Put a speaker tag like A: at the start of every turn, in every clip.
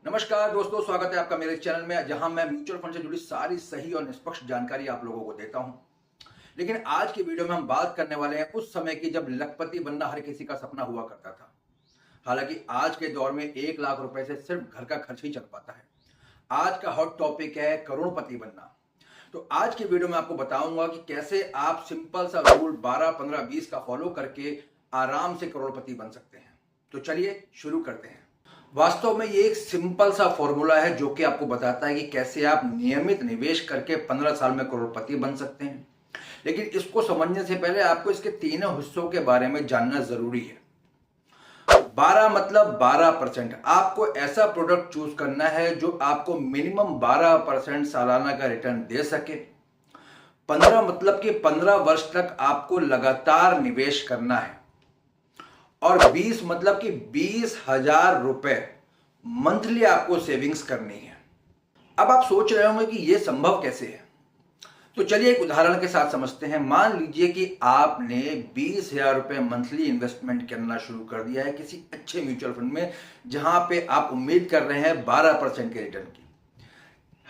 A: नमस्कार दोस्तों, स्वागत है आपका मेरे चैनल में जहां मैं म्यूचुअल फंड से जुड़ी सारी सही और निष्पक्ष जानकारी आप लोगों को देता हूं। लेकिन आज की वीडियो में हम बात करने वाले हैं उस समय की जब लखपति बनना हर किसी का सपना हुआ करता था। हालांकि आज के दौर में 1 लाख रुपए से सिर्फ घर का खर्च ही चल पाता है। आज का हॉट टॉपिक है करोड़पति बनना। तो आज की वीडियो में आपको बताऊंगा कि कैसे आप सिंपल सा रूल 12, 15, 20 का फॉलो करके आराम से करोड़पति बन सकते हैं। तो चलिए शुरू करते हैं। वास्तव में ये एक सिंपल सा फॉर्मूला है जो कि आपको बताता है कि कैसे आप नियमित निवेश करके 15 साल में करोड़पति बन सकते हैं। लेकिन इसको समझने से पहले आपको इसके तीनों हिस्सों के बारे में जानना जरूरी है। 12 मतलब 12%। आपको ऐसा प्रोडक्ट चूज करना है जो आपको मिनिमम 12% सालाना का रिटर्न दे सके। 15 मतलब कि 15 वर्ष तक आपको लगातार निवेश करना है। और 20 मतलब कि 20,000 रुपए मंथली आपको सेविंग्स करनी है। अब आप सोच रहे होंगे कि यह संभव कैसे है, तो चलिए एक उदाहरण के साथ समझते हैं। मान लीजिए कि आपने 20,000 रुपए मंथली इन्वेस्टमेंट करना शुरू कर दिया है किसी अच्छे म्यूचुअल फंड में, जहां पे आप उम्मीद कर रहे हैं 12% के रिटर्न की।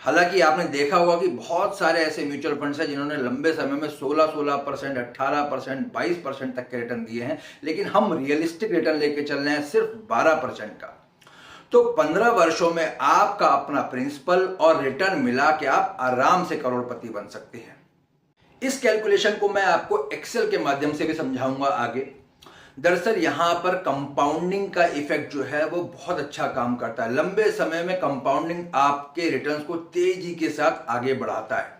A: हालांकि आपने देखा होगा कि बहुत सारे ऐसे म्यूचुअल फंड्स हैं जिन्होंने लंबे समय में 16%, 18%, 22% तक के रिटर्न दिए हैं, लेकिन हम रियलिस्टिक रिटर्न लेके चल रहे हैं सिर्फ 12% का। तो 15 वर्षों में आपका अपना प्रिंसिपल और रिटर्न मिला के आप आराम से करोड़पति बन सकते हैं। इस कैलकुलेशन को मैं आपको एक्सेल के माध्यम से भी समझाऊंगा आगे। दरअसल यहां पर कंपाउंडिंग का इफेक्ट जो है वो बहुत अच्छा काम करता है। लंबे समय में कंपाउंडिंग आपके रिटर्न्स को तेजी के साथ आगे बढ़ाता है।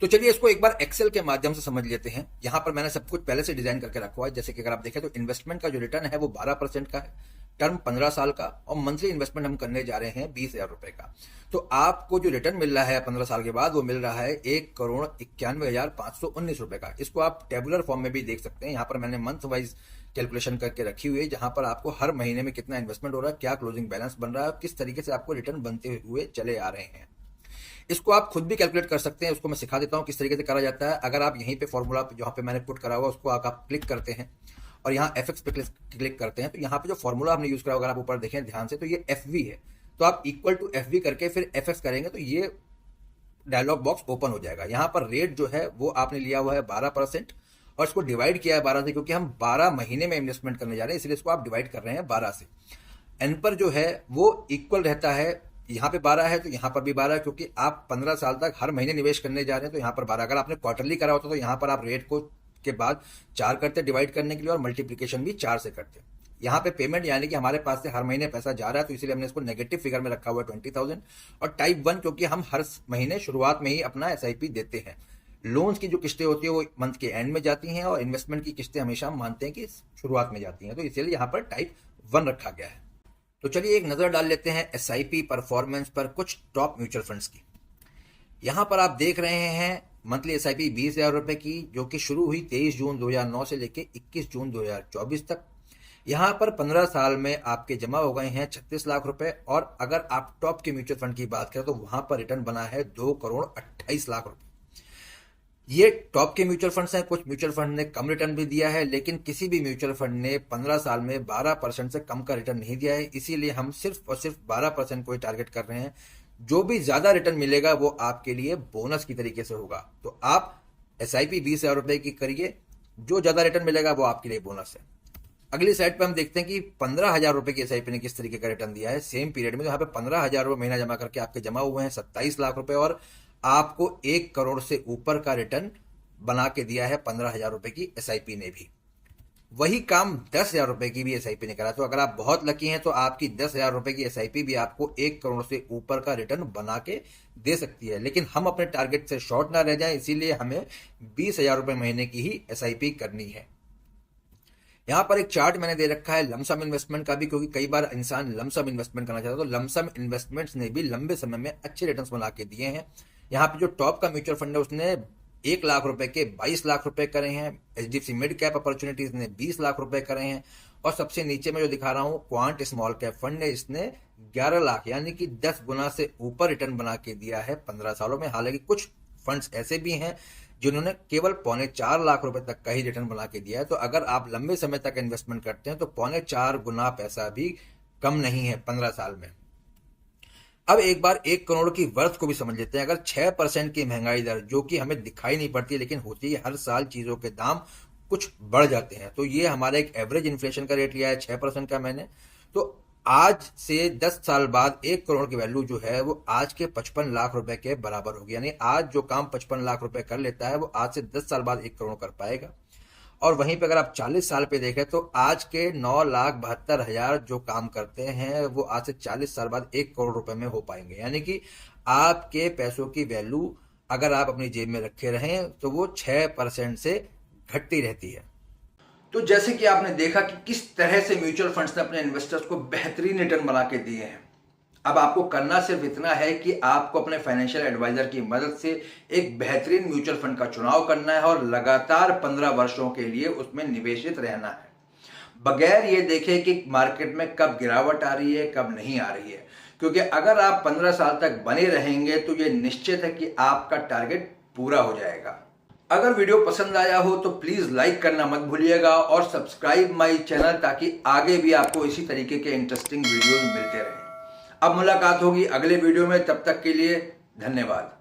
A: तो चलिए इसको एक बार एक्सेल के माध्यम से समझ लेते हैं। यहां पर मैंने सब कुछ पहले से डिजाइन करके रखा हुआ है। जैसे कि अगर आप देखें तो इन्वेस्टमेंट का जो रिटर्न है वो 12% का है, टर्म 15 साल का, और मंथली इन्वेस्टमेंट हम करने जा रहे हैं 20,000 रुपए का। तो आपको जो रिटर्न मिल रहा है 15 साल के बाद वो मिल रहा है 1,91,519 रुपए का। इसको आप टेबुलर फॉर्म में भी देख सकते हैं। यहाँ पर मैंने मंथ वाइज कैलकुलेशन करके रखी हुई है, जहां पर आपको हर महीने में कितना इन्वेस्टमेंट हो रहा है, क्या क्लोजिंग बैलेंस बन रहा है, किस तरीके से आपको रिटर्न बनते हुए चले आ रहे हैं। इसको आप खुद भी कैलकुलेट कर सकते हैं। उसको मैं सिखा देता हूं किस तरीके से करा जाता है। अगर आप यहीं पे फॉर्मूला जहां पे मैंने पुट करा हुआ उसको आप क्लिक करते हैं और यहाँ एफएक्स पे क्लिक करते हैं, तो यहाँ पे जो फॉर्मूला हमने यूज करा, अगर आप ऊपर देखें ध्यान से, तो ये एफवी है। तो आप इक्वल टू एफवी करके फिर एफएक्स करेंगे तो ये डायलॉग बॉक्स ओपन हो जाएगा। यहाँ पर रेट जो है वो आपने लिया हुआ है 12% और इसको डिवाइड किया है 12 से, क्योंकि हम 12 महीने में इन्वेस्टमेंट करने जा रहे हैं, इसलिए इसको आप डिवाइड कर रहे हैं 12 से। एन पर जो है वो इक्वल रहता है, यहाँ पे 12 है तो यहाँ पर भी 12 है, क्योंकि आप 15 साल तक हर महीने निवेश करने जा रहे हैं। तो यहाँ पर 12, अगर आपने क्वार्टरली करा होता तो यहाँ पर आप रेट को के बाद 4 करते डिवाइड करने के लिए, और मल्टीप्लिकेशन भी 4 से करते। यहाँ पे पेमेंट यानी कि हमारे पास से हर महीने पैसा जा रहा है, तो इसलिए हमने इसको नेगेटिव फिगर में रखा हुआ है 20,000। और टाइप 1 क्योंकि हम हर महीने शुरुआत में ही अपना एसआईपी देते हैं। लोन्स की जो किस्तें होती है वो मंथ के एंड में जाती हैं, और इन्वेस्टमेंट की किस्तें हमेशा हम मानते हैं कि शुरुआत में जाती हैं, तो इसलिए यहाँ पर टाइप 1 रखा गया है। तो चलिए एक नजर डाल लेते हैं एसआईपी परफॉर्मेंस पर कुछ टॉप म्यूचुअल फंड्स की। यहाँ पर आप देख रहे हैं मंथली एसआईपी 20,000 रुपए की, जो कि शुरू हुई 23 जून 2009 से लेकर 21 जून 2024 तक। यहाँ पर 15 साल में आपके जमा हो गए हैं 36 लाख रुपए, और अगर आप टॉप के म्यूचुअल फंड की बात करें तो वहां पर रिटर्न बना है 2,28,00,000 रुपए। ये टॉप के म्यूचुअल फंड्स हैं। कुछ म्यूचुअल फंड ने कम रिटर्न भी दिया है, लेकिन किसी भी म्यूचुअल फंड ने 15 साल में 12% से कम का रिटर्न नहीं दिया है। इसीलिए हम सिर्फ और सिर्फ 12% को ही टारगेट कर रहे हैं। जो भी ज्यादा रिटर्न मिलेगा वो आपके लिए बोनस की तरीके से होगा। तो आप एसआईपी 20,000 रुपए की करिए, जो ज्यादा रिटर्न मिलेगा वो आपके लिए बोनस है। अगली साइड पे हम देखते हैं कि 15,000 रुपए की एसआईपी ने किस तरीके का रिटर्न दिया है सेम पीरियड में। तो यहाँ पे 15,000 रुपए महीना जमा करके आपके जमा हुए हैं 27 लाख रुपए, और आपको 1 करोड़ से ऊपर का रिटर्न बना के दिया है 15,000 रुपए की एसआईपी ने भी। वही काम 10,000 रुपए की भी एसआईपी ने करा। तो अगर आप बहुत लकी हैं तो आपकी 10,000 रुपए की एसआईपी भी आपको 1 करोड़ से ऊपर का रिटर्न बना के दे सकती है। लेकिन हम अपने टारगेट से शॉर्ट ना रह जाएं, इसीलिए हमें 20,000 रुपए महीने की ही एसआईपी करनी है। यहाँ पर एक चार्ट मैंने दे रखा है लमसम इन्वेस्टमेंट का भी, क्योंकि कई बार इंसान लमसम इन्वेस्टमेंट करना चाहता है। तो लमसम इन्वेस्टमेंट्स ने भी लंबे समय में अच्छे रिटर्न्स बना के दिए हैं। यहाँ पे जो टॉप का म्यूचुअल फंड है उसने 1 लाख रुपए के 22 लाख रुपए करे हैं। एचडीएफसी मिड कैप अपॉर्चुनिटीज ने 20 लाख रुपए करे हैं, और सबसे नीचे में जो दिखा रहा हूं क्वांट स्मॉल कैप फंड ने, इसने 11 लाख यानी कि 10 गुना से ऊपर रिटर्न बना के दिया है 15 सालों में। हालांकि कुछ फंड्स ऐसे भी हैं जिन्होंने केवल 4.25 लाख रुपए तक का ही रिटर्न बना के दिया है। तो अगर आप लंबे समय तक इन्वेस्टमेंट करते हैं तो 4.25 गुना पैसा भी कम नहीं है 15 साल में। अब एक बार 1 करोड़ की वर्थ को भी समझ लेते हैं। अगर 6% की महंगाई दर, जो कि हमें दिखाई नहीं पड़ती लेकिन होती है, हर साल चीजों के दाम कुछ बढ़ जाते हैं, तो ये हमारा एक एवरेज इन्फ्लेशन का रेट लिया है 6% का मैंने। तो आज से 10 साल बाद 1 करोड़ की वैल्यू जो है वो आज के 55 लाख रुपए के बराबर होगी। यानी आज जो काम 55 लाख रुपए कर लेता है वो आज से 10 साल बाद 1 करोड़ कर पाएगा। और वहीं पे अगर आप 40 साल पे देखें तो आज के 9,72,000 जो काम करते हैं वो आज से 40 साल बाद 1 करोड़ रुपए में हो पाएंगे। यानी कि आपके पैसों की वैल्यू अगर आप अपनी जेब में रखे रहें तो वो 6% से घटती रहती है। तो जैसे कि आपने देखा कि किस तरह से म्यूचुअल फंड्स ने अपने इन्वेस्टर्स को बेहतरीन रिटर्न बना के दिए हैं। अब आपको करना सिर्फ इतना है कि आपको अपने फाइनेंशियल एडवाइजर की मदद से एक बेहतरीन म्यूचुअल फंड का चुनाव करना है और लगातार 15 वर्षों के लिए उसमें निवेशित रहना है, बगैर ये देखे कि मार्केट में कब गिरावट आ रही है कब नहीं आ रही है। क्योंकि अगर आप 15 साल तक बने रहेंगे तो ये निश्चित है कि आपका टारगेट पूरा हो जाएगा। अगर वीडियो पसंद आया हो तो प्लीज लाइक करना मत भूलिएगा और सब्सक्राइब माय चैनल, ताकि आगे भी आपको इसी तरीके के इंटरेस्टिंग वीडियोस मिलते रहें। अब मुलाकात होगी अगले वीडियो में, तब तक के लिए धन्यवाद।